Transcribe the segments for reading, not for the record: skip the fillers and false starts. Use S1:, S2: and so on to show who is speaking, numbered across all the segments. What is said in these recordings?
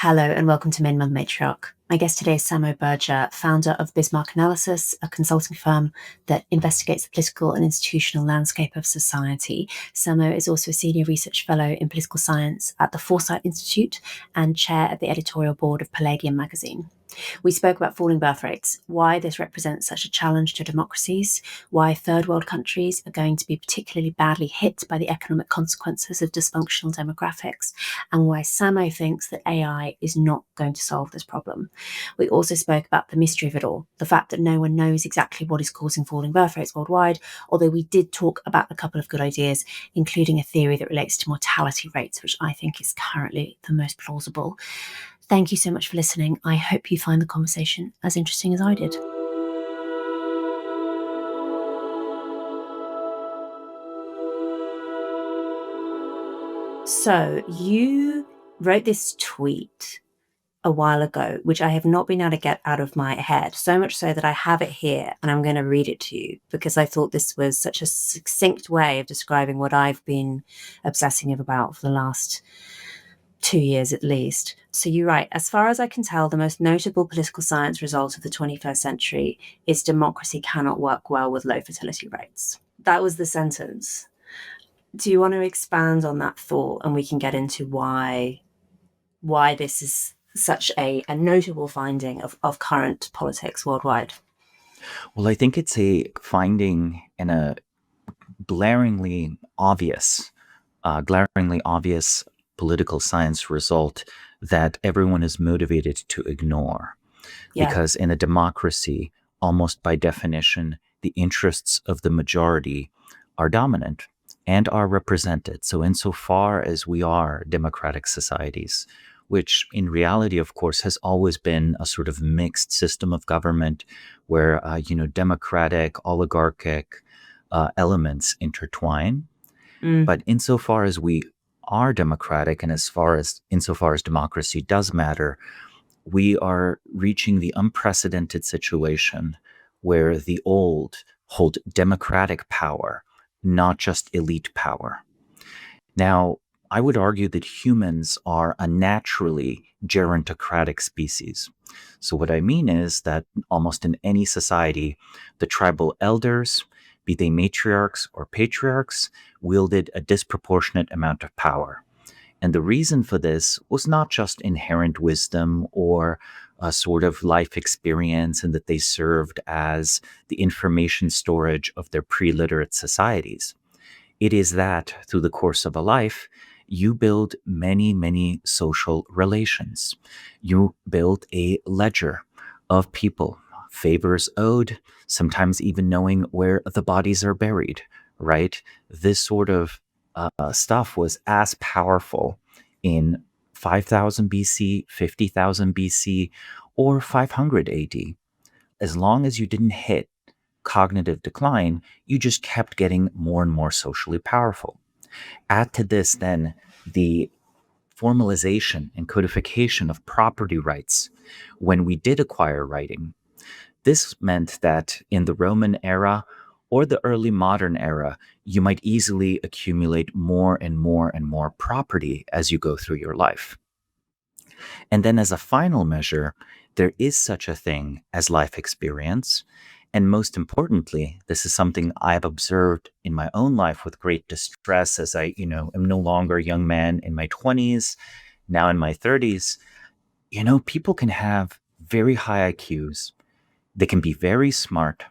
S1: Hello and welcome to Main Month Matriarch. My guest today is Samo Burja, founder of Bismarck Analysis, a consulting firm that investigates the political and institutional landscape of society. Samo is also a senior research fellow in political science at the Foresight Institute and chair of the editorial board of Palladium Magazine. We spoke about falling birth rates, why this represents such a challenge to democracies, why third world countries are going to be particularly badly hit by the economic consequences of dysfunctional demographics, and why Samo thinks that AI is not going to solve this problem. We also spoke about the mystery of it all, the fact that no one knows exactly what is causing falling birth rates worldwide, although we did talk about a couple of good ideas, including a theory that relates to mortality rates, which I think is currently the most plausible. Thank you so much for listening. I hope you find the conversation as interesting as I did. So you wrote this tweet a while ago, which I have not been able to get out of my head, so much so that I have it here and I'm going to read it to you because I thought this was such a succinct way of describing what I've been obsessing about for the last 2 years at least. So you write, as far as I can tell, the most notable political science result of the 21st century is democracy cannot work well with low fertility rates. That was the sentence. Do you want to expand on that thought and we can get into why this is such a notable finding of current politics worldwide?
S2: Well, I think it's a finding and a glaringly obvious political science result that everyone is motivated to ignore.
S1: Yeah.
S2: Because in a democracy, almost by definition, the interests of the majority are dominant and are represented. So insofar as we are democratic societies, which in reality, of course, has always been a sort of mixed system of government where, democratic, oligarchic elements intertwine. But insofar as we are democratic and insofar as democracy does matter, we are reaching the unprecedented situation where the old hold democratic power, not just elite power. Now, I would argue that humans are a naturally gerontocratic species. So what I mean is that almost in any society, the tribal elders, be they matriarchs or patriarchs, wielded a disproportionate amount of power. And the reason for this was not just inherent wisdom or a sort of life experience, and that they served as the information storage of their pre-literate societies. It is that through the course of a life, you build many, many social relations. You build a ledger of people, favors owed, sometimes even knowing where the bodies are buried, right? This sort of stuff was as powerful in 5,000 BC, 50,000 BC, or 500 AD. As long as you didn't hit cognitive decline, you just kept getting more and more socially powerful. Add to this then the formalization and codification of property rights when we did acquire writing. This meant that in the Roman era or the early modern era, you might easily accumulate more and more and more property as you go through your life. And then as a final measure, there is such a thing as life experience. And most importantly, this is something I've observed in my own life with great distress as I, am no longer a young man in my 20s, now in my 30s. People can have very high IQs. They can be very smart.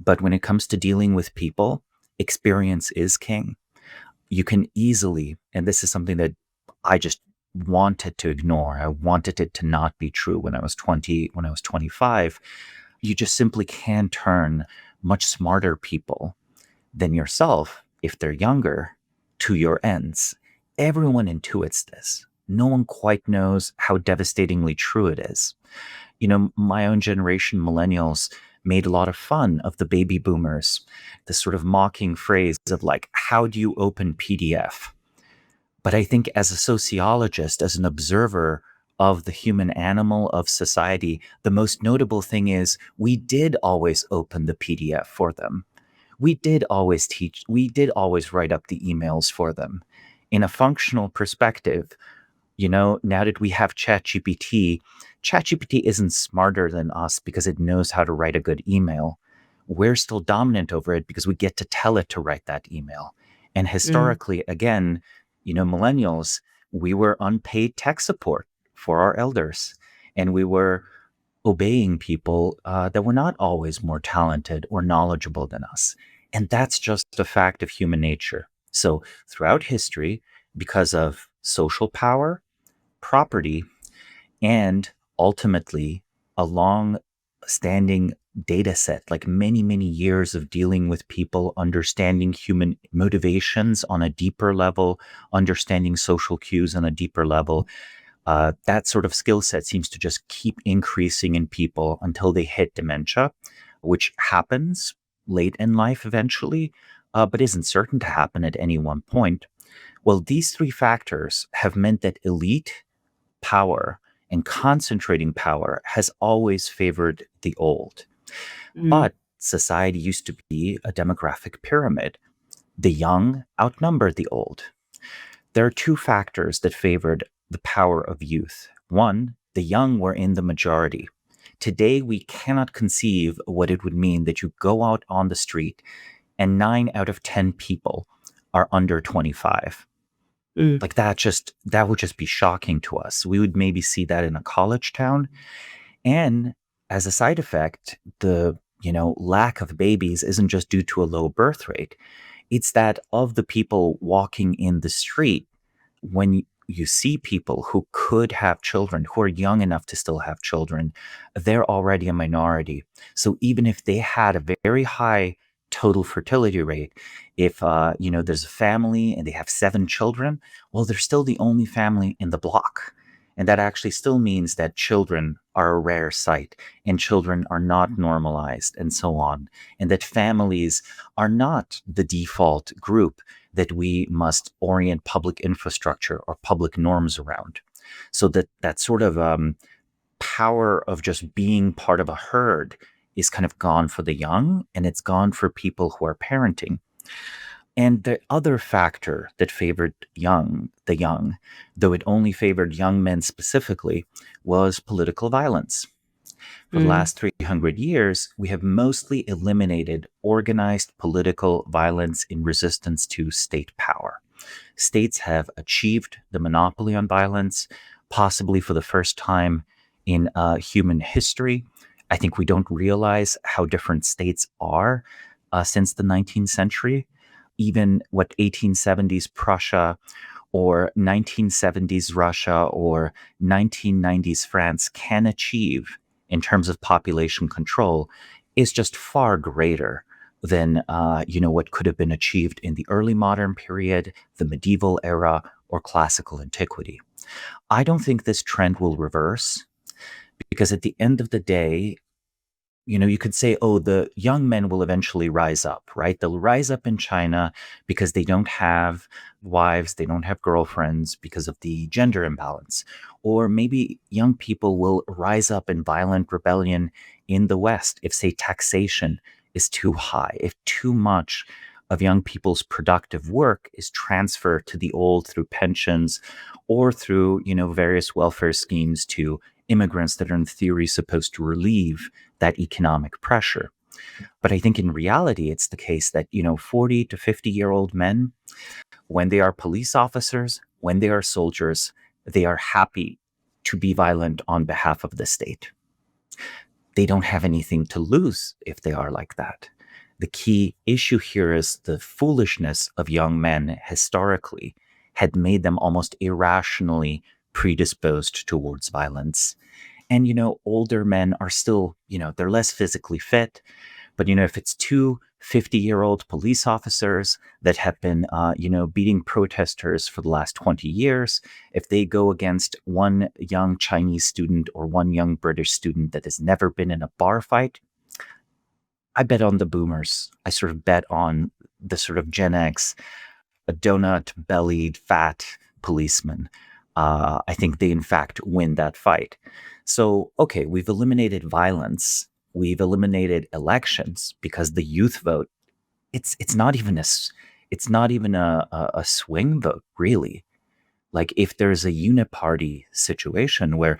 S2: But when it comes to dealing with people, experience is king. You can easily, and this is something that I just wanted to ignore. I wanted it to not be true when I was 20, when I was 25. You just simply can turn much smarter people than yourself, if they're younger, to your ends. Everyone intuits this. No one quite knows how devastatingly true it is. My own generation, millennials, made a lot of fun of the baby boomers, this sort of mocking phrase of like, how do you open PDF? But I think as a sociologist, as an observer of the human animal of society, the most notable thing is we did always open the PDF for them. We did always write up the emails for them. In a functional perspective, Now that we have ChatGPT isn't smarter than us because it knows how to write a good email. We're still dominant over it because we get to tell it to write that email. And
S1: Mm,
S2: historically, again, millennials, we were unpaid tech support for our elders, and we were obeying people that were not always more talented or knowledgeable than us. And that's just a fact of human nature. So throughout history, because of social power, property, and ultimately a long standing data set, like many, many years of dealing with people, understanding human motivations on a deeper level, understanding social cues on a deeper level. That sort of skill set seems to just keep increasing in people until they hit dementia, which happens late in life eventually, but isn't certain to happen at any one point. Well, these three factors have meant that elite power and concentrating power has always favored the old.
S1: mm,
S2: But society used to be a demographic pyramid. The young outnumbered the old. There are two factors that favored the power of youth. One, the young were in the majority. Today, we cannot conceive what it would mean that you go out on the street and 9 out of 10 people are under 25.
S1: mm,
S2: Like that would just be shocking to us. We would maybe see that in a college town. And as a side effect, the lack of babies isn't just due to a low birth rate. It's that of the people walking in the street, when you see people who could have children, who are young enough to still have children, they're already a minority. So even if they had a very high total fertility rate, if there's a family and they have 7 children, well, they're still the only family in the block. And that actually still means that children are a rare sight and children are not normalized and so on. And that families are not the default group that we must orient public infrastructure or public norms around. So that sort of power of just being part of a herd is kind of gone for the young, and it's gone for people who are parenting. And the other factor that favored the young, though it only favored young men specifically, was political violence. For the
S1: mm,
S2: last 300 years, we have mostly eliminated organized political violence in resistance to state power. States have achieved the monopoly on violence, possibly for the first time in human history. I think we don't realize how different states are since the 19th century. Even what 1870s Prussia or 1970s Russia or 1990s France can achieve in terms of population control is just far greater than what could have been achieved in the early modern period, the medieval era, or classical antiquity. I don't think this trend will reverse because at the end of the day, you could say, oh, the young men will eventually rise up, right? They'll rise up in China because they don't have wives, they don't have girlfriends because of the gender imbalance. Or maybe young people will rise up in violent rebellion in the West if, say, taxation is too high, if too much of young people's productive work is transferred to the old through pensions or through, various welfare schemes to immigrants that are in theory supposed to relieve that economic pressure. But I think in reality, it's the case that, 40 to 50-year-old men, when they are police officers, when they are soldiers, they are happy to be violent on behalf of the state. They don't have anything to lose if they are like that. The key issue here is the foolishness of young men historically had made them almost irrationally predisposed towards violence. And, older men are still, they're less physically fit. But, if it's two 50-year-old police officers that have been, beating protesters for the last 20 years, if they go against one young Chinese student or one young British student that has never been in a bar fight, I bet on the boomers. I sort of bet on the sort of Gen X, a donut bellied, fat policeman. I think they, in fact, win that fight. So, okay, we've eliminated violence. We've eliminated elections because the youth vote, it's not even a swing vote, really. Like if there's a uniparty situation where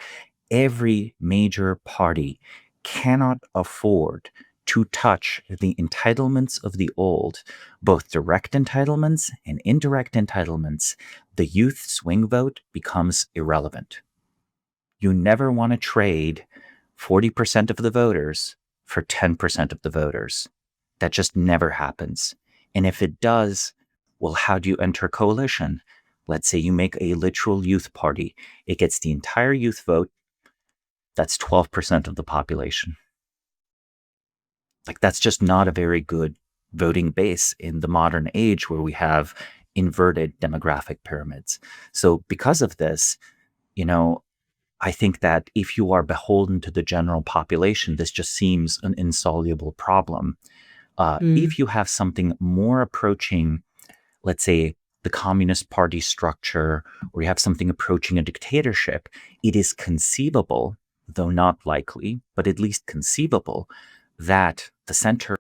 S2: every major party cannot afford to touch the entitlements of the old, both direct entitlements and indirect entitlements, the youth swing vote becomes irrelevant. You never want to trade 40% of the voters for 10% of the voters. That just never happens. And if it does, well, how do you enter a coalition? Let's say you make a literal youth party. It gets the entire youth vote. That's 12% of the population. Like, that's just not a very good voting base in the modern age where we have inverted demographic pyramids. So, because of this, you know, I think that if you are beholden to the general population, this just seems an insoluble problem. If you have something more approaching, let's say, the Communist Party structure, or you have something approaching a dictatorship, it is conceivable, though not likely, but at least conceivable, that the center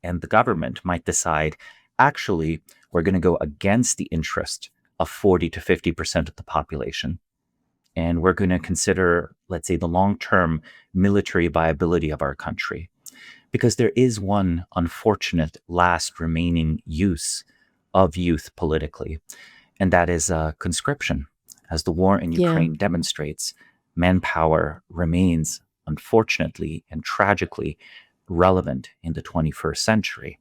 S2: and the government might decide, actually, we're going to go against the interest of 40 to 50% of the population. And we're going to consider, let's say, the long-term military viability of our country. Because there is one unfortunate last remaining use of youth politically, and that is conscription. As the war in Ukraine demonstrates, manpower remains, unfortunately and tragically, relevant in the 21st century.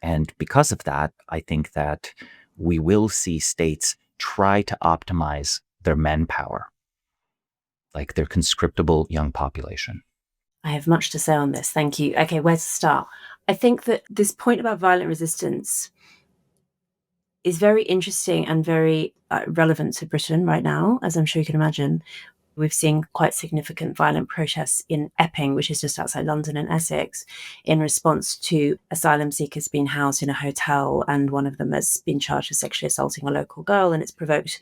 S2: And because of that, I think that we will see states try to optimize their manpower, like their conscriptable young population.
S1: I have much to say on this. Thank you. Okay, where to start? I think that this point about violent resistance is very interesting and very relevant to Britain right now, as I'm sure you can imagine. We've seen quite significant violent protests in Epping, which is just outside London in Essex, in response to asylum seekers being housed in a hotel, and one of them has been charged with sexually assaulting a local girl, and it's provoked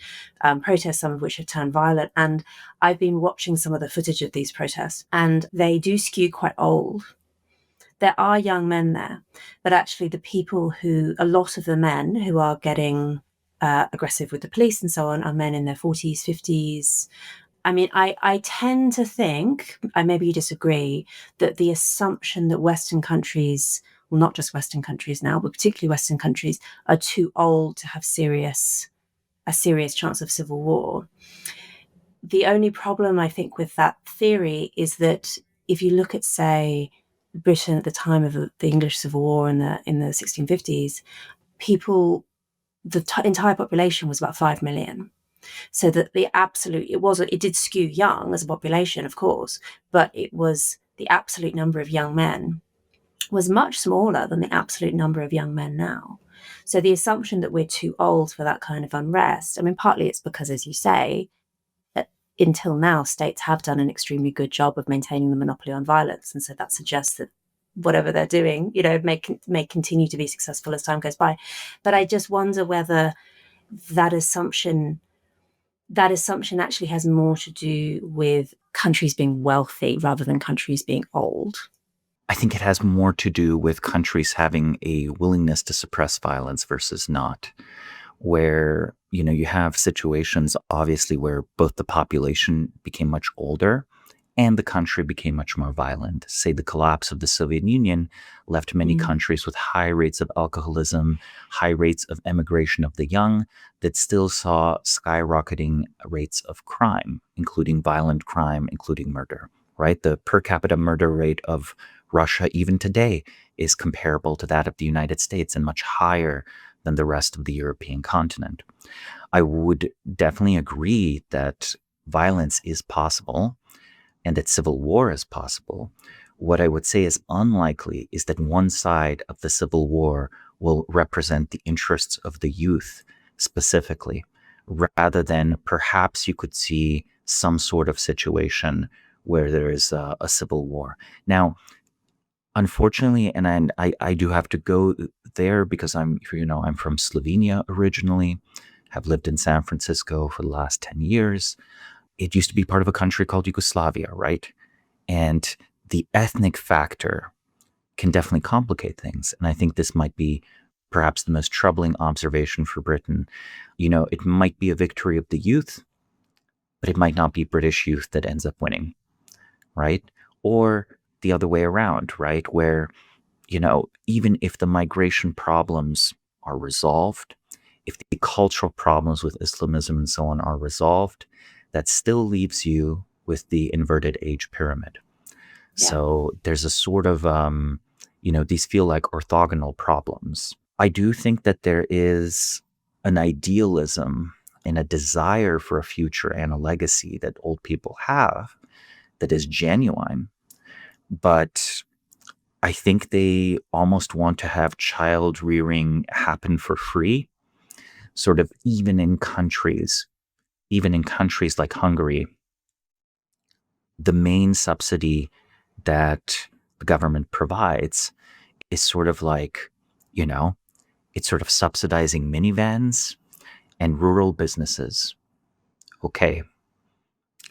S1: protests, some of which have turned violent. And I've been watching some of the footage of these protests, and they do skew quite old. There are young men there, but actually a lot of the men who are getting aggressive with the police and so on are men in their 40s, 50s. I mean, I tend to think, maybe you disagree, that the assumption that Western countries, well, not just Western countries now, but particularly Western countries, are too old to have a serious chance of civil war. The only problem, I think, with that theory is that if you look at, say, Britain at the time of the English Civil War in the 1650s, the entire population was about 5 million. So that it did skew young as a population, of course, but it was the absolute number of young men was much smaller than the absolute number of young men now. So the assumption that we're too old for that kind of unrest, I mean, partly it's because, as you say, until now, states have done an extremely good job of maintaining the monopoly on violence. And so that suggests that whatever they're doing, may continue to be successful as time goes by. But I just wonder whether that assumption actually has more to do with countries being wealthy rather than countries being old.
S2: I think it has more to do with countries having a willingness to suppress violence versus not, where, you have situations, obviously, where both the population became much older and the country became much more violent. Say the collapse of the Soviet Union left many countries with high rates of alcoholism, high rates of emigration of the young, that still saw skyrocketing rates of crime, including violent crime, including murder, right? The per capita murder rate of Russia, even today, is comparable to that of the United States and much higher than the rest of the European continent. I would definitely agree that violence is possible and that civil war is possible. What I would say is unlikely is that one side of the civil war will represent the interests of the youth specifically, rather than perhaps you could see some sort of situation where there is a civil war. Now, unfortunately, and I do have to go there because I'm from Slovenia originally, have lived in San Francisco for the last 10 years. It used to be part of a country called Yugoslavia, right? And the ethnic factor can definitely complicate things. And I think this might be perhaps the most troubling observation for Britain. It might be a victory of the youth, but it might not be British youth that ends up winning, right? Or the other way around, right? Where, even if the migration problems are resolved, if the cultural problems with Islamism and so on are resolved, that still leaves you with the inverted age pyramid.
S1: Yeah.
S2: So there's a sort of, these feel like orthogonal problems. I do think that there is an idealism and a desire for a future and a legacy that old people have that is genuine. But I think they almost want to have child rearing happen for free, sort of even in countries like Hungary, the main subsidy that the government provides is sort of like, it's sort of subsidizing minivans and rural businesses. Okay,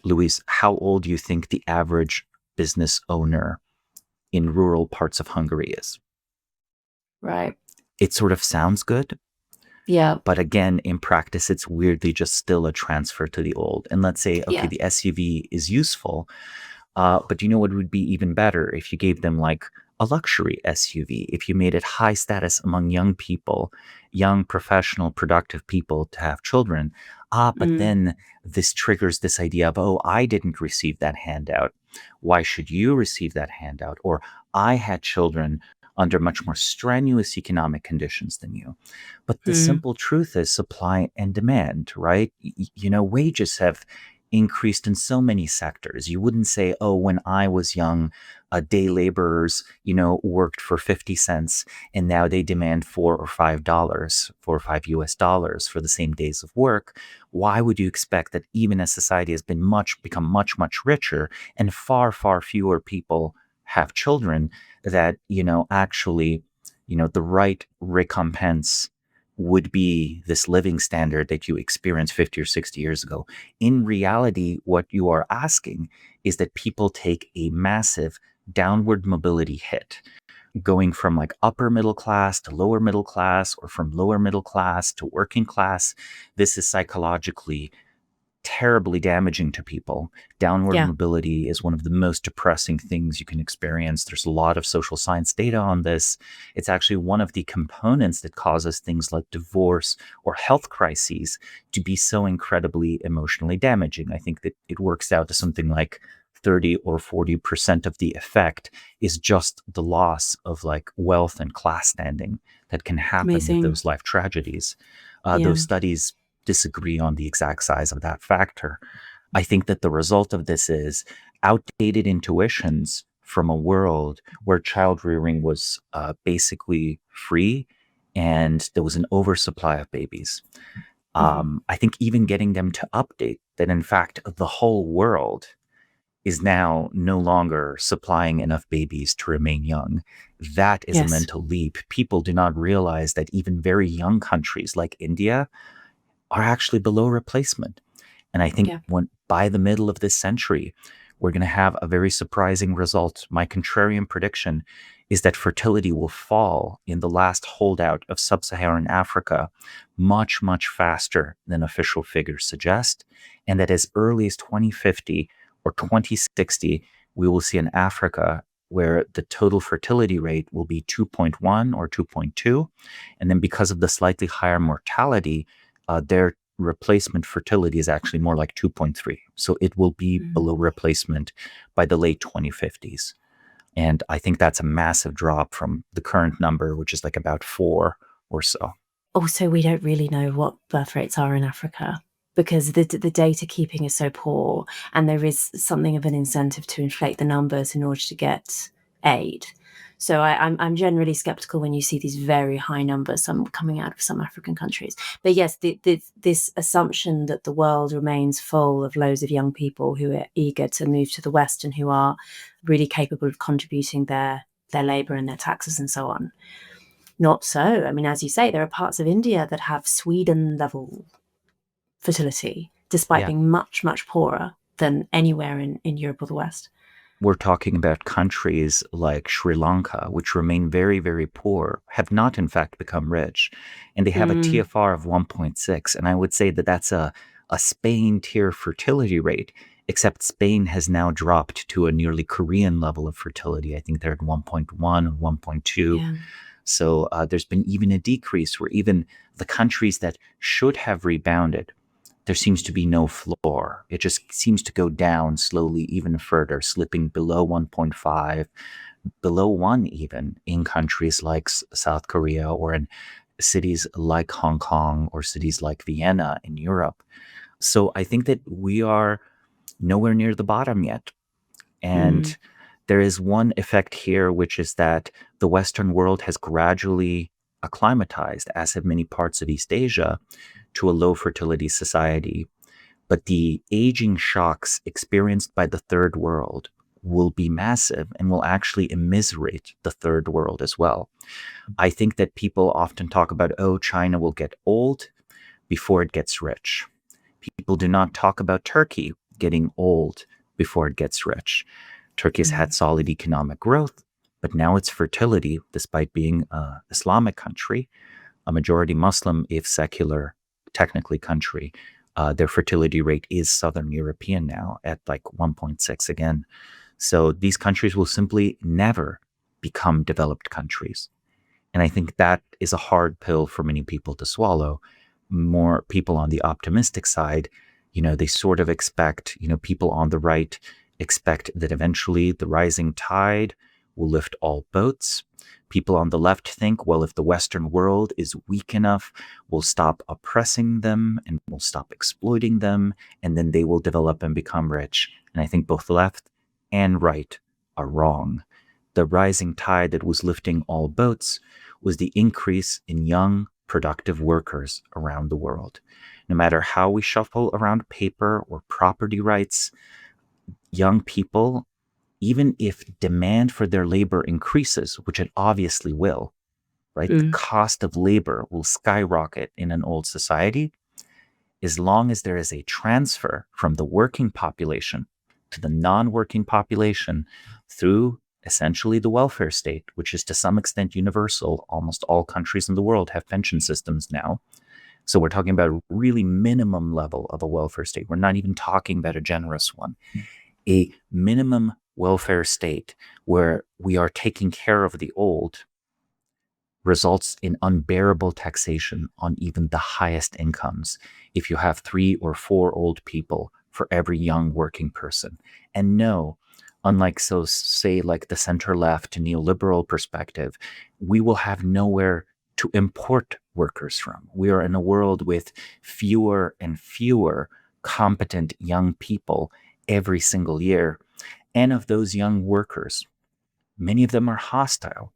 S2: Louise, how old do you think the average business owner in rural parts of Hungary is?
S1: Right.
S2: It sort of sounds good,
S1: Yeah.
S2: but again, in practice, it's weirdly just still a transfer to the old. And let's say, okay,
S1: Yeah.
S2: the SUV is useful, but you know what would be even better if you gave them like a luxury SUV, if you made it high status among young people, young professional, productive people to have children. But
S1: Mm.
S2: then this triggers this idea of, oh, I didn't receive that handout. Why should you receive that handout? Or I had children under much more strenuous economic conditions than you. But the
S1: Mm.
S2: simple truth is supply and demand, right? Wages have increased in so many sectors. You wouldn't say, oh, when I was young, day laborers, worked for 50 cents and now they demand $4 or $5 US dollars for the same days of work. Why would you expect that even as society has become much, much richer and far, far fewer people have children, that, actually, the right recompense would be this living standard that you experienced 50 or 60 years ago? In reality, what you are asking is that people take a massive downward mobility hit, going from like upper middle class to lower middle class, or from lower middle class to working class. This is psychologically terribly damaging to people. Downward
S1: Yeah.
S2: mobility is one of the most depressing things you can experience. There's a lot of social science data on this. It's actually one of the components that causes things like divorce or health crises to be so incredibly emotionally damaging. I think that it works out to something like 30 or 40% of the effect is just the loss of like wealth and class standing that can happen with
S1: Amazing.
S2: those life tragedies.
S1: Yeah.
S2: Those studies disagree on the exact size of that factor. I think that the result of this is outdated intuitions from a world where child rearing was basically free and there was an oversupply of babies.
S1: Hmm.
S2: I think even getting them to update that, in fact, the whole world is now no longer supplying enough babies to remain young. That is a
S1: Yes.
S2: mental leap. People do not realize that even very young countries like India are actually below replacement. And I think
S1: Yeah.
S2: by the middle of this century, we're going to have a very surprising result. My contrarian prediction is that fertility will fall in the last holdout of sub-Saharan Africa much, much faster than official figures suggest. And that as early as 2050 or 2060, we will see in Africa where the total fertility rate will be 2.1 or 2.2. And then because of the slightly higher mortality, their replacement fertility is actually more like 2.3. So it will be
S1: Mm.
S2: below replacement by the late 2050s. And I think that's a massive drop from the current number, which is like about 4 or so.
S1: Also, we don't really know what birth rates are in Africa because the data keeping is so poor, and there is something of an incentive to inflate the numbers in order to get aid. So I'm generally skeptical when you see these very high numbers, some coming out of some African countries. But yes, this assumption that the world remains full of loads of young people who are eager to move to the West and who are really capable of contributing their labour and their taxes and so on. Not so. I mean, as you say, there are parts of India that have Sweden level fertility, despite
S2: Yeah.
S1: being much, much poorer than anywhere in Europe or the West.
S2: we're talking about countries like Sri Lanka, which remain very, very poor, have not in fact become rich, and they have a
S1: Mm,
S2: TFR of 1.6. And I would say that that's a Spain tier fertility rate, except Spain has now dropped to a nearly Korean level of fertility. I think they're at 1.1 or 1.2.
S1: yeah.
S2: So there's been even a decrease where even the countries that should have rebounded, there seems to be no floor. It just seems to go down slowly even further, slipping below 1.5, below 1 even in countries like South Korea or in cities like Hong Kong or cities like Vienna in Europe. So I think that we are nowhere near the bottom yet.
S1: Mm,
S2: And there is one effect here, which is that the Western world has gradually acclimatized, as have many parts of East Asia, to a low fertility society. But the aging shocks experienced by the third world will be massive and will actually immiserate the third world as well. I think that people often talk about, oh, China will get old before it gets rich. People do not talk about Turkey getting old before it gets rich. Turkey's
S1: mm,
S2: had solid economic growth, but now its fertility, despite being an Islamic country, a majority Muslim, if secular, technically country, their fertility rate is Southern European now at like 1.6 again. So these countries will simply never become developed countries. And I think that is a hard pill for many people to swallow. More people on the optimistic side, they sort of expect, people on the right expect that eventually the rising tide will lift all boats. People on the left think, well, if the Western world is weak enough, we'll stop oppressing them and we'll stop exploiting them, and then they will develop and become rich. And I think both left and right are wrong. The rising tide that was lifting all boats was the increase in young, productive workers around the world. No matter how we shuffle around paper or property rights, young people, even if demand for their labor increases, which it obviously will, right? The
S1: mm,
S2: cost of labor will skyrocket in an old society as long as there is a transfer from the working population to the non-working population through essentially the welfare state, which is to some extent universal. Almost all countries in the world have pension systems now. So we're talking about a really minimum level of a welfare state. We're not even talking about a generous one. A minimum welfare state where we are taking care of the old results in unbearable taxation on even the highest incomes if you have 3 or 4 old people for every young working person. And no, unlike say like the center left neoliberal perspective, we will have nowhere to import workers from. We are in a world with fewer and fewer competent young people every single year. And of those young workers, many of them are hostile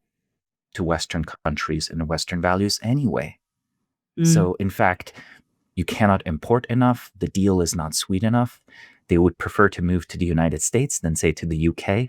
S2: to Western countries and Western values anyway.
S1: mm,
S2: So, in fact, you cannot import enough. The deal is not sweet enough. They would prefer to move to the United States than, say, to the UK.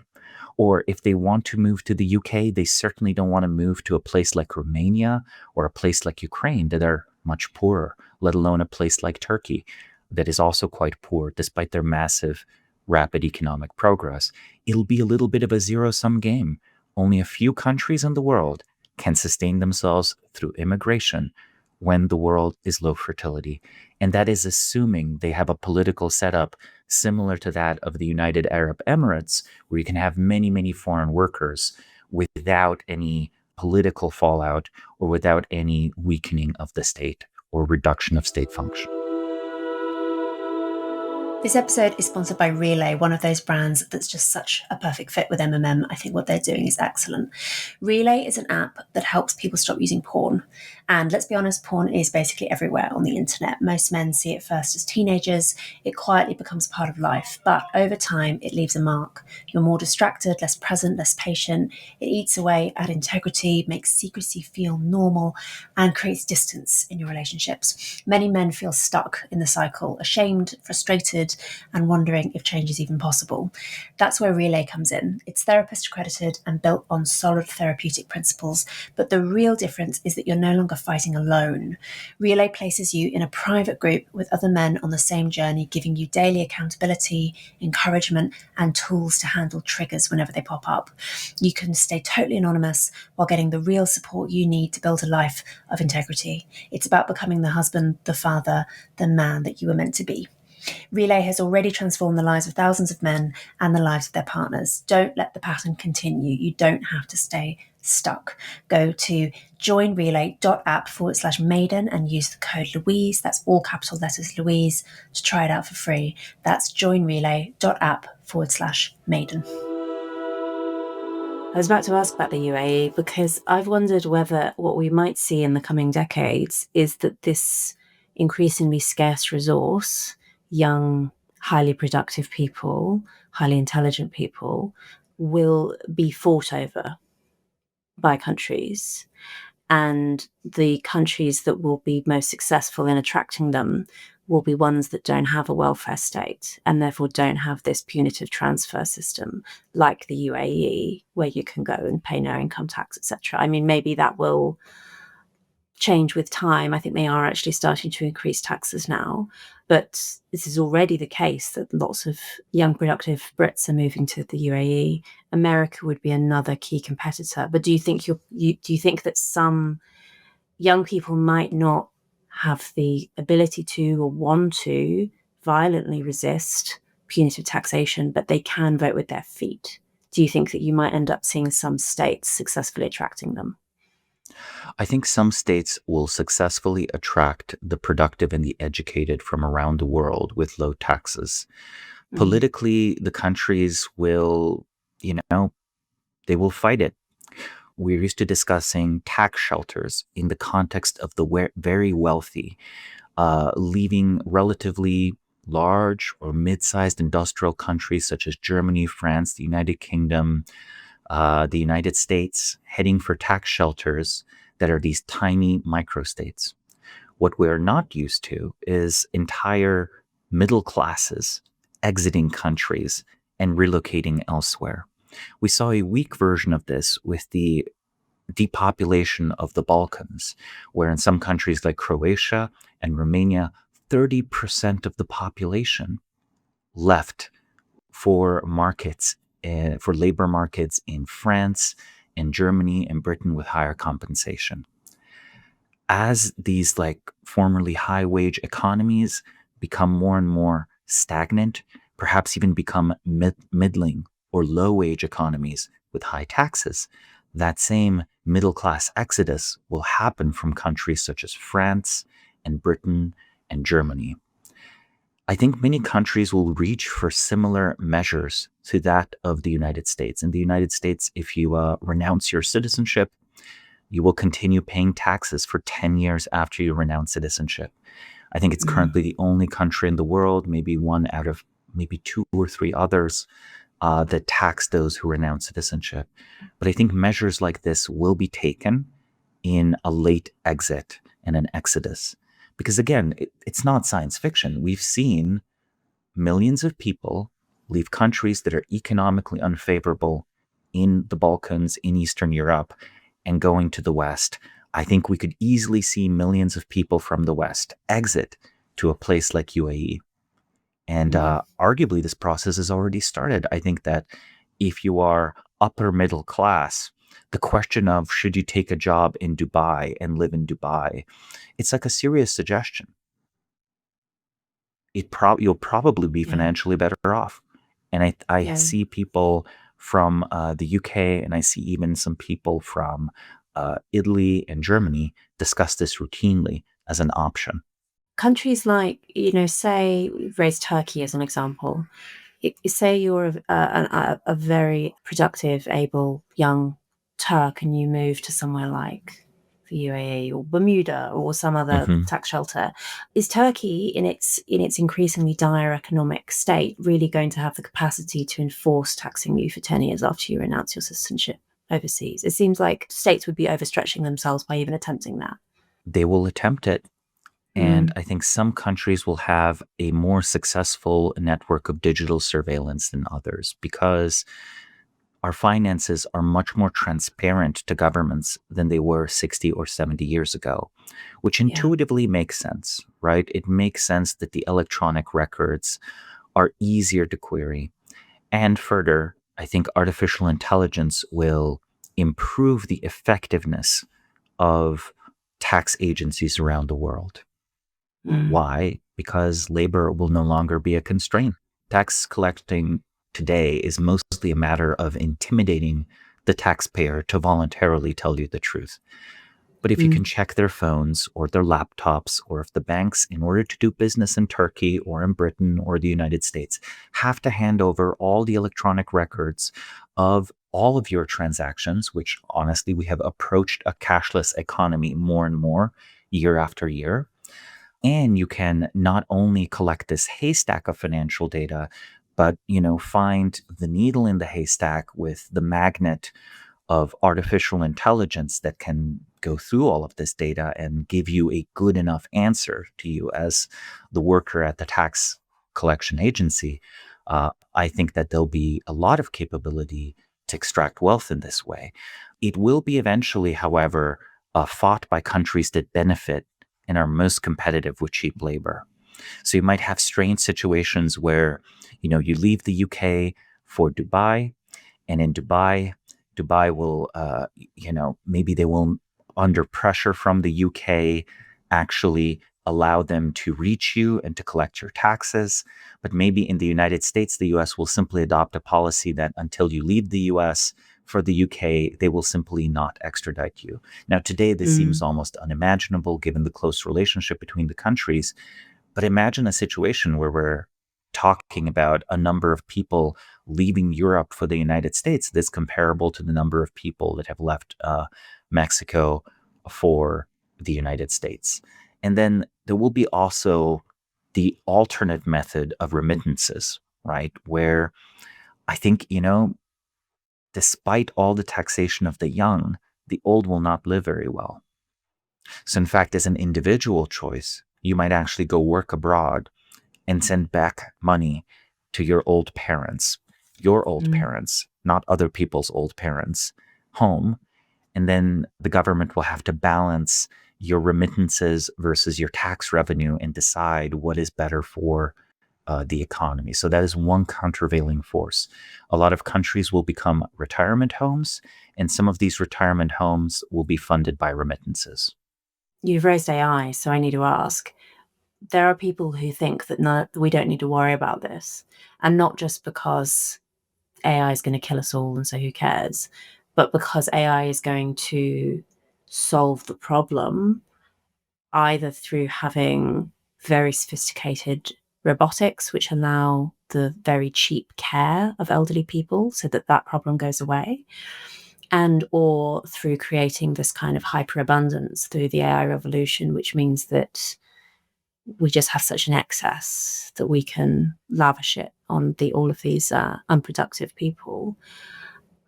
S2: Or if they want to move to the UK, they certainly don't want to move to a place like Romania or a place like Ukraine that are much poorer, let alone a place like Turkey that is also quite poor despite their massive, rapid economic progress. It'll be a little bit of a zero-sum game. Only a few countries in the world can sustain themselves through immigration when the world is low fertility. And that is assuming they have a political setup similar to that of the United Arab Emirates, where you can have many, many foreign workers without any political fallout or without any weakening of the state or reduction of state function.
S1: This episode is sponsored by Relay, one of those brands that's just such a perfect fit with MMM. I think what they're doing is excellent. Relay is an app that helps people stop using porn. And let's be honest, porn is basically everywhere on the internet. Most men see it first as teenagers. It quietly becomes part of life. But over time, it leaves a mark. You're more distracted, less present, less patient. It eats away at integrity, makes secrecy feel normal, and creates distance in your relationships. Many men feel stuck in the cycle, ashamed, frustrated, and wondering if change is even possible. That's where Relay comes in. It's therapist accredited and built on solid therapeutic principles, but the real difference is that you're no longer longer fighting alone. Relay places you in a private group with other men on the same journey, giving you daily accountability, encouragement, and tools to handle triggers whenever they pop up. You can stay totally anonymous while getting the real support you need to build a life of integrity. It's about becoming the husband, the father, the man that you were meant to be. Relay has already transformed the lives of thousands of men and the lives of their partners. Don't let the pattern continue. You don't have to stay stuck. Go to joinrelay.app/Maiden and use the code Louise, that's all capital letters Louise, to try it out for free. That's joinrelay.app/Maiden. I was about to ask about the UAE because I've wondered whether what we might see in the coming decades is that this increasingly scarce resource, young, highly productive people, highly intelligent people, will be fought over by countries. And the countries that will be most successful in attracting them will be ones that don't have a welfare state and therefore don't have this punitive transfer system like the UAE, where you can go and pay no income tax, etc. I mean, maybe that will change with time. I think they are actually starting to increase taxes now, but this is already the case that lots of young productive Brits are moving to the UAE. America would be another key competitor. But do you think do you think that some young people might not have the ability to or want to violently resist punitive taxation, but they can vote with their feet? Do you think that you might end up seeing some states successfully attracting them?
S2: I think some states will successfully attract the productive and the educated from around the world with low taxes. Politically, the countries will, they will fight it. We're used to discussing tax shelters in the context of the very wealthy, leaving relatively large or mid-sized industrial countries such as Germany, France, the United Kingdom, the United States, heading for tax shelters that are these tiny microstates. What we're not used to is entire middle classes exiting countries and relocating elsewhere. We saw a weak version of this with the depopulation of the Balkans, where in some countries like Croatia and Romania, 30% of the population left for for labor markets in France and Germany and Britain with higher compensation. As these formerly high wage economies become more and more stagnant, perhaps even become middling or low wage economies with high taxes, that same middle class exodus will happen from countries such as France and Britain and Germany. I think many countries will reach for similar measures to that of the United States. In the United States, if you renounce your citizenship, you will continue paying taxes for 10 years after you renounce citizenship. I think it's currently the only country in the world, maybe one out of maybe 2 or 3 others, that tax those who renounce citizenship. But I think measures like this will be taken in a late exit and an exodus. Because again, it's not science fiction. We've seen millions of people leave countries that are economically unfavorable in the Balkans, in Eastern Europe, and going to the West. I think we could easily see millions of people from the West exit to a place like UAE. And arguably, this process has already started. I think that if you are upper middle class, the question of should you take a job in Dubai and live in Dubai, it's like a serious suggestion. You'll probably be financially better off. And I see people from the UK, and I see even some people from Italy and Germany discuss this routinely as an option.
S1: Countries like, say, raise Turkey as an example. Say you're a very productive, able young Turk and you move to somewhere like the UAE or Bermuda or some other tax shelter. Is Turkey, in its increasingly dire economic state, really going to have the capacity to enforce taxing you for 10 years after you renounce your citizenship overseas? It seems like states would be overstretching themselves by even attempting that.
S2: They will attempt it. And I think some countries will have a more successful network of digital surveillance than others because our finances are much more transparent to governments than they were 60 or 70 years ago, which
S1: Yeah.
S2: intuitively makes sense, right? It makes sense that the electronic records are easier to query. And further, I think artificial intelligence will improve the effectiveness of tax agencies around the world.
S1: Mm.
S2: Why? Because labor will no longer be a constraint. Tax collecting today is mostly a matter of intimidating the taxpayer to voluntarily tell you the truth. But if you
S1: Mm.
S2: can check their phones or their laptops, or if the banks, in order to do business in Turkey or in Britain or the United States, have to hand over all the electronic records of all of your transactions, which honestly, we have approached a cashless economy more and more year after year. And you can not only collect this haystack of financial data, but find the needle in the haystack with the magnet of artificial intelligence that can go through all of this data and give you a good enough answer to you as the worker at the tax collection agency. I think that there'll be a lot of capability to extract wealth in this way. It will be eventually, however, fought by countries that benefit and are most competitive with cheap labor. So you might have strange situations where, you leave the UK for Dubai, and in Dubai will, maybe they will, under pressure from the UK, actually allow them to reach you and to collect your taxes. But maybe in the United States, the US will simply adopt a policy that until you leave the US for the UK, they will simply not extradite you. Now, today, this seems
S1: Mm.
S2: almost unimaginable given the close relationship between the countries. But imagine a situation where we're talking about a number of people leaving Europe for the United States that's comparable to the number of people that have left Mexico for the United States. And then there will be also the alternate method of remittances, right? Where I think, despite all the taxation of the young, the old will not live very well. So, in fact, as an individual choice, you might actually go work abroad and send back money to your old
S1: Mm.
S2: parents, not other people's old parents, home. And then the government will have to balance your remittances versus your tax revenue and decide what is better for the economy. So that is one countervailing force. A lot of countries will become retirement homes, and some of these retirement homes will be funded by remittances.
S1: You've raised AI, so I need to ask. There are people who think that no, we don't need to worry about this, and not just because AI is going to kill us all, and so who cares, but because AI is going to solve the problem either through having very sophisticated robotics, which allow the very cheap care of elderly people so that that problem goes away, and or through creating this kind of hyperabundance through the AI revolution, which means that we just have such an excess that we can lavish it on all of these unproductive people.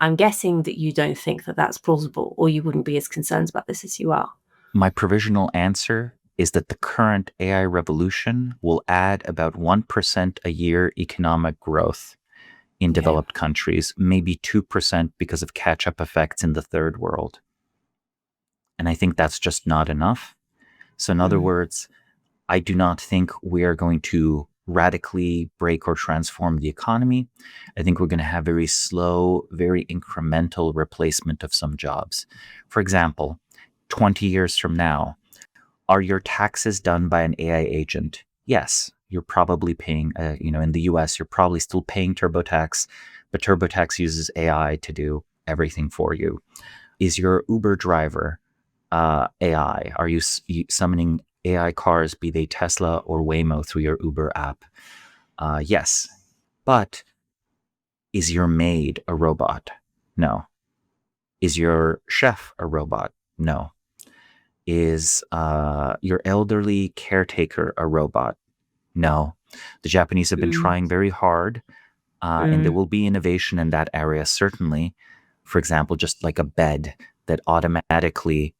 S1: I'm guessing that you don't think that that's plausible, or you wouldn't be as concerned about this as you are.
S2: My provisional answer is that the current AI revolution will add about 1% a year economic growth in
S1: Yeah.
S2: developed countries, maybe 2% because of catch up effects in the third world. And I think that's just not enough. So, in other
S1: Mm.
S2: words, I do not think we are going to radically break or transform the economy. I think we're going to have very slow, very incremental replacement of some jobs. For example, 20 years from now, are your taxes done by an AI agent? Yes, you're probably paying, in the US, you're probably still paying TurboTax, but TurboTax uses AI to do everything for you. Is your Uber driver AI? Are you summoning AI cars, be they Tesla or Waymo, through your Uber app? Yes. But is your maid a robot? No. Is your chef a robot? No. Is your elderly caretaker a robot? No. The Japanese have been
S1: Mm.
S2: trying very hard, and there
S1: Mm.
S2: will be innovation in that area, certainly. For example, just like a bed that automatically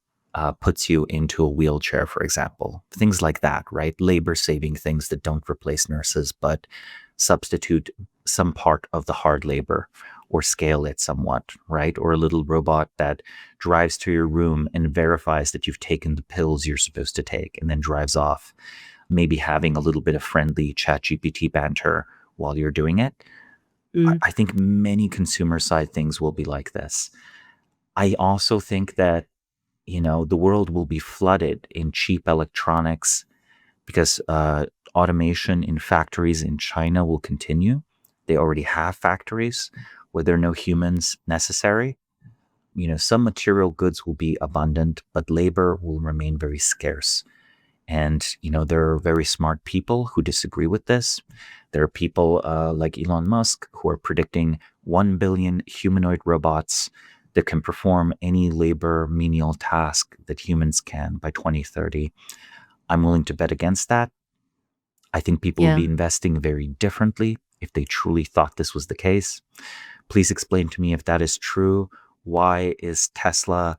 S2: puts you into a wheelchair, for example. Things like that, right? Labor saving things that don't replace nurses, but substitute some part of the hard labor. or scale it somewhat, right? Or a little robot that drives to your room and verifies that you've taken the pills you're supposed to take and then drives off, maybe having a little bit of friendly ChatGPT banter while you're doing it. I think many consumer side things will be like this. I also think that, the world will be flooded in cheap electronics because automation in factories in China will continue. They already have factories where there are no humans necessary. Some material goods will be abundant, but labor will remain very scarce. And, there are very smart people who disagree with this. There are people like Elon Musk who are predicting 1 billion humanoid robots that can perform any labor menial task that humans can by 2030. I'm willing to bet against that. I think people would be investing very differently if they truly thought this was the case. Please explain to me if that is true. Why is Tesla's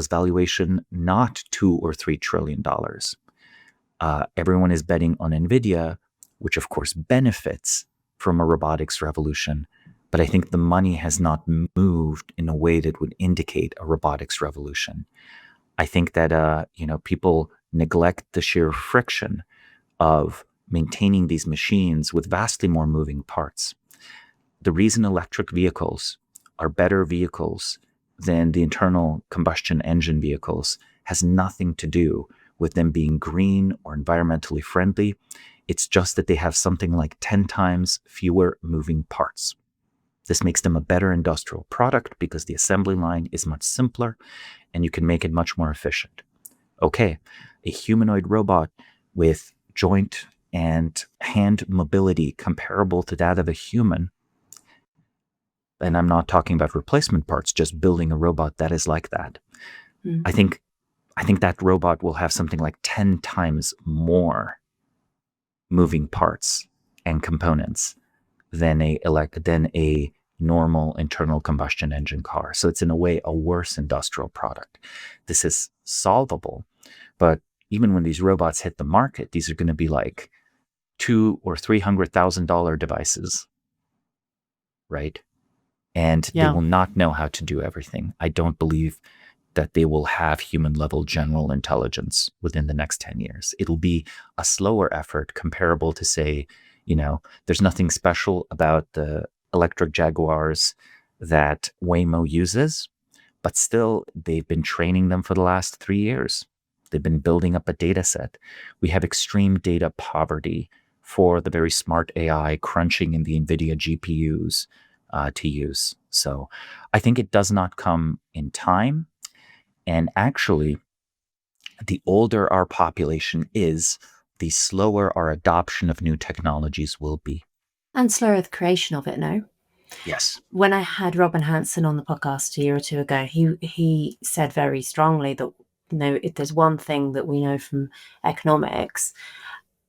S2: valuation not $2 or $3 trillion? Everyone is betting on NVIDIA, which of course benefits from a robotics revolution. But I think the money has not moved in a way that would indicate a robotics revolution. I think that, people neglect the sheer friction of maintaining these machines with vastly more moving parts. The reason electric vehicles are better vehicles than the internal combustion engine vehicles has nothing to do with them being green or environmentally friendly. It's just that they have something like 10 times fewer moving parts. This makes them a better industrial product because the assembly line is much simpler and you can make it much more efficient. Okay, a humanoid robot with joint and hand mobility comparable to that of a human, and I'm not talking about replacement parts, just building a robot that is like that. I think that robot will have something like 10 times more moving parts and components than a normal internal combustion engine car. So it's in a way a worse industrial product. This is solvable, but even when these robots hit the market, these are going to be like $200,000 or $300,000 devices, right? And they will not know how to do everything. I don't believe that they will have human level general intelligence within the next 10 years. It'll be a slower effort comparable to, say, there's nothing special about the electric Jaguars that Waymo uses, but still they've been training them for the last 3 years. They've been building up a data set. We have extreme data poverty for the very smart AI crunching in the NVIDIA GPUs to use. So I think it does not come in time. And actually, the older our population is, the slower our adoption of new technologies will be.
S1: And slower the creation of it, no?
S2: Yes.
S1: When I had Robin Hanson on the podcast a year or two ago, he said very strongly that, if there's one thing that we know from economics,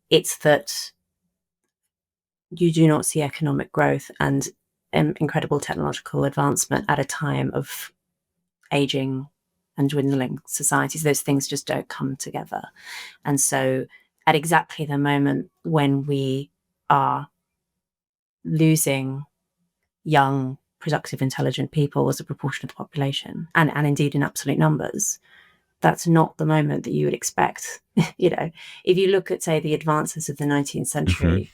S1: it's that you do not see economic growth and incredible technological advancement at a time of aging and dwindling societies. Those things just don't come together. And so at exactly the moment when we are losing young, productive, intelligent people as a proportion of the population, and indeed in absolute numbers, that's not the moment that you would expect. If you look at, say, the advances of the 19th century,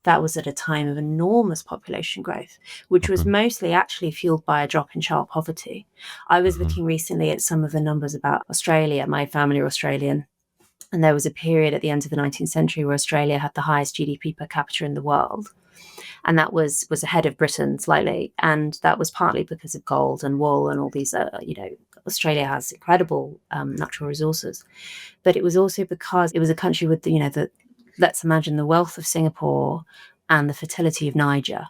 S1: that was at a time of enormous population growth, which was mostly actually fueled by a drop in child poverty. I was looking recently at some of the numbers about Australia. My family are Australian. And there was a period at the end of the 19th century where Australia had the highest GDP per capita in the world. And that was ahead of Britain slightly. And that was partly because of gold and wool and all these, Australia has incredible natural resources. But it was also because it was a country with, let's imagine the wealth of Singapore and the fertility of Niger.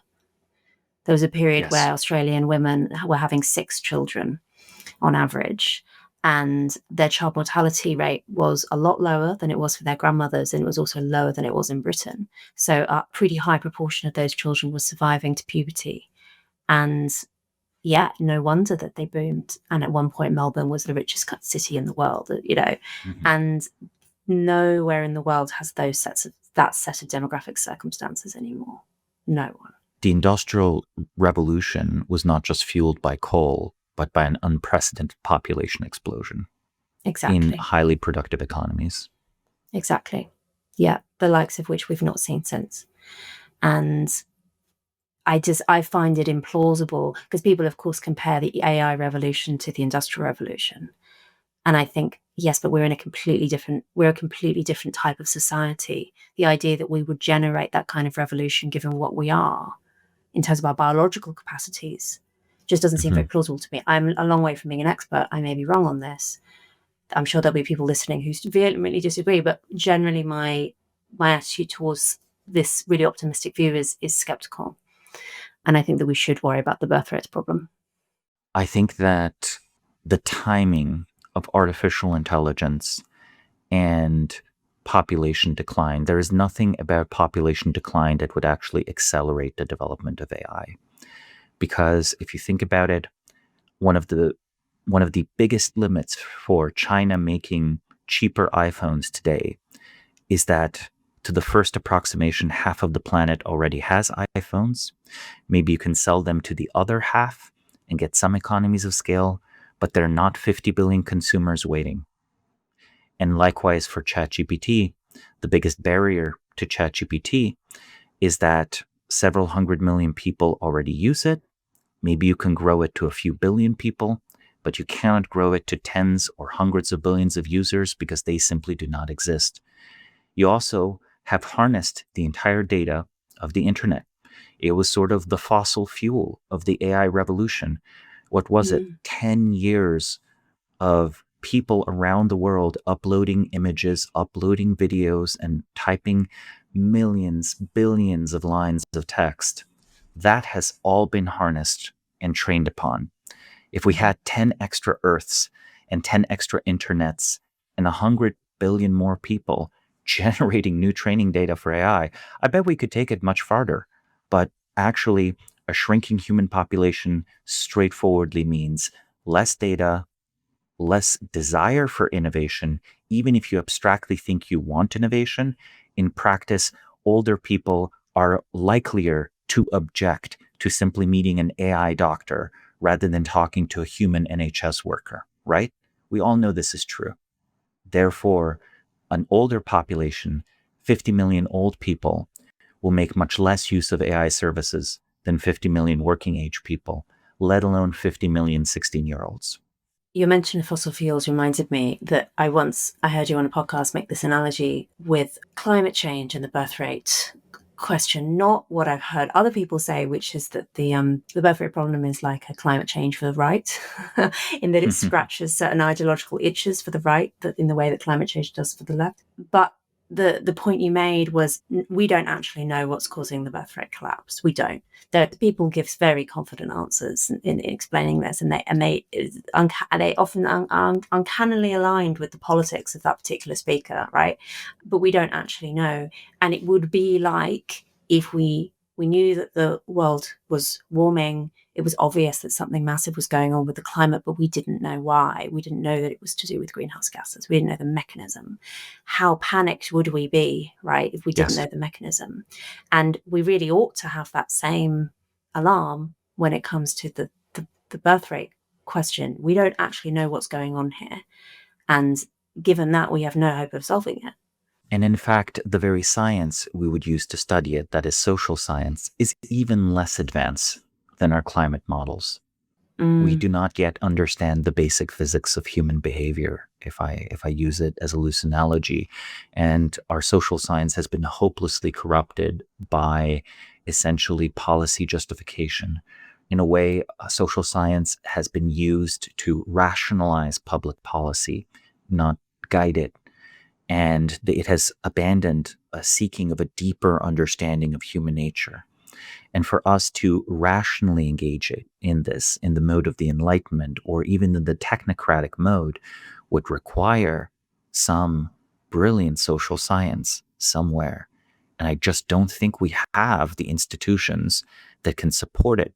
S1: There was a period where Australian women were having 6 children on average. And their child mortality rate was a lot lower than it was for their grandmothers, and it was also lower than it was in Britain. So a pretty high proportion of those children was surviving to puberty. And no wonder that they boomed. And at one point, Melbourne was the richest city in the world, and nowhere in the world has that set of demographic circumstances anymore. No one.
S2: the Industrial Revolution was not just fueled by coal, but by an unprecedented population explosion in
S1: Exactly.
S2: highly productive economies.
S1: Exactly. Yeah, the likes of which we've not seen since. And I find it implausible because people, of course, compare the AI revolution to the Industrial Revolution. And I think, yes, but we're a completely different type of society. The idea that we would generate that kind of revolution, given what we are in terms of our biological capacities, just doesn't seem very plausible to me. I'm a long way from being an expert. I may be wrong on this. I'm sure there'll be people listening who vehemently disagree, but generally my attitude towards this really optimistic view is skeptical. And I think that we should worry about the birth rates problem.
S2: I think that the timing of artificial intelligence and population decline, there is nothing about population decline that would actually accelerate the development of AI. Because if you think about it, one of the biggest limits for China making cheaper iPhones today is that, to the first approximation, half of the planet already has iPhones. Maybe you can sell them to the other half and get some economies of scale, but there are not 50 billion consumers waiting. And likewise for ChatGPT, the biggest barrier to ChatGPT is that several hundred million people already use it. Maybe you can grow it to a few billion people, but you cannot grow it to tens or hundreds of billions of users because they simply do not exist. You also have harnessed the entire data of the internet. It was sort of the fossil fuel of the AI revolution. What was it? 10 years of people around the world uploading images, uploading videos, and typing millions, billions of lines of text. That has all been harnessed and trained upon. If we had 10 extra Earths and 10 extra internets and 100 billion more people generating new training data for AI, I bet we could take it much farther. But actually, a shrinking human population straightforwardly means less data, less desire for innovation. Even if you abstractly think you want innovation, in practice, older people are likelier to object to simply meeting an AI doctor rather than talking to a human NHS worker, right? We all know this is true. Therefore, an older population, 50 million old people, will make much less use of AI services than 50 million working age people, let alone 50 million 16-year-olds.
S1: Your mention of fossil fuels reminded me that I heard you on a podcast make this analogy with climate change and the birth rate question, not what I've heard other people say, which is that the birth rate problem is like a climate change for the right, in that it scratches certain ideological itches for the right, that in the way that climate change does for the left. But the point you made was we don't actually know what's causing the birth rate collapse. We don't. The people give very confident answers in explaining this, and they often are uncannily aligned with the politics of that particular speaker, right? But we don't actually know. And it would be like if we knew that the world was warming, it was obvious that something massive was going on with the climate, but we didn't know why. We didn't know that it was to do with greenhouse gases. We didn't know the mechanism. How panicked would we be, right, if we didn't know the mechanism? And we really ought to have that same alarm when it comes to the birth rate question. We don't actually know what's going on here. And given that, we have no hope of solving it.
S2: And in fact, the very science we would use to study it, that is social science, is even less advanced than our climate models. We do not yet understand the basic physics of human behavior, if I use it as a loose analogy. And our social science has been hopelessly corrupted by essentially policy justification. In a way, social science has been used to rationalize public policy, not guide it. And it has abandoned a seeking of a deeper understanding of human nature. And for us to rationally engage it in this, in the mode of the Enlightenment, or even in the technocratic mode, would require some brilliant social science somewhere. And I just don't think we have the institutions that can support it,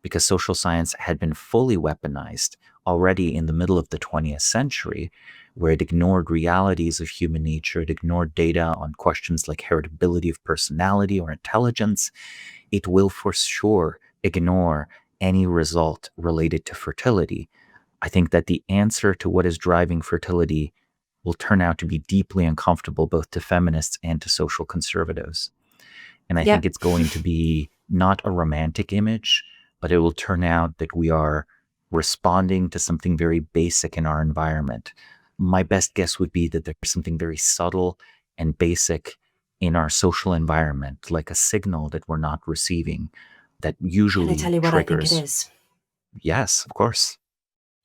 S2: because social science had been fully weaponized already in the middle of the 20th century, where it ignored realities of human nature, it ignored data on questions like heritability of personality or intelligence, it will for sure ignore any result related to fertility. I think that the answer to what is driving fertility will turn out to be deeply uncomfortable both to feminists and to social conservatives. And I think
S1: Yep.
S2: it's going to be not a romantic image, but it will turn out that we are responding to something very basic in our environment. My best guess would be that there's something very subtle and basic in our social environment, like a signal that we're not receiving, that
S1: Can I tell
S2: usually
S1: you what I think it
S2: triggers.
S1: is?
S2: Yes, of course.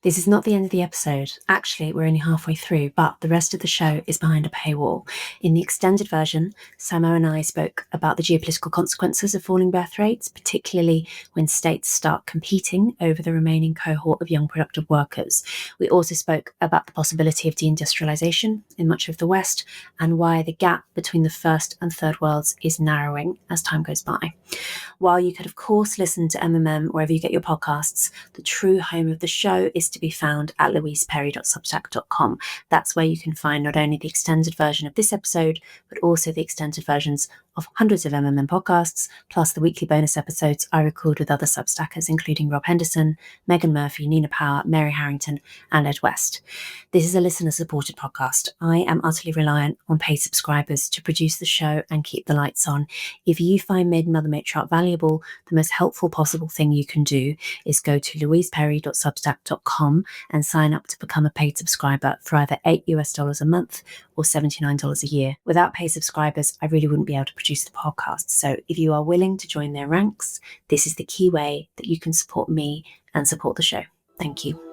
S1: This is not the end of the episode. Actually, we're only halfway through, but the rest of the show is behind a paywall. In the extended version, Samo and I spoke about the geopolitical consequences of falling birth rates, particularly when states start competing over the remaining cohort of young productive workers. We also spoke about the possibility of deindustrialization in much of the West and why the gap between the first and third worlds is narrowing as time goes by. While you could, of course, listen to MMM wherever you get your podcasts, the true home of the show is to be found at louiseperry.substack.com. That's where you can find not only the extended version of this episode, but also the extended versions of hundreds of MMM podcasts, plus the weekly bonus episodes I record with other Substackers, including Rob Henderson, Megan Murphy, Nina Power, Mary Harrington, and Ed West. This is a listener-supported podcast. I am utterly reliant on paid subscribers to produce the show and keep the lights on. If you find Maiden Mother Matriarch valuable, the most helpful possible thing you can do is go to louiseperry.substack.com and sign up to become a paid subscriber for either $8 a month or $79 a year. Without paid subscribers, I really wouldn't be able to produce the podcast. So if you are willing to join their ranks, this is the key way that you can support me and support the show. Thank you.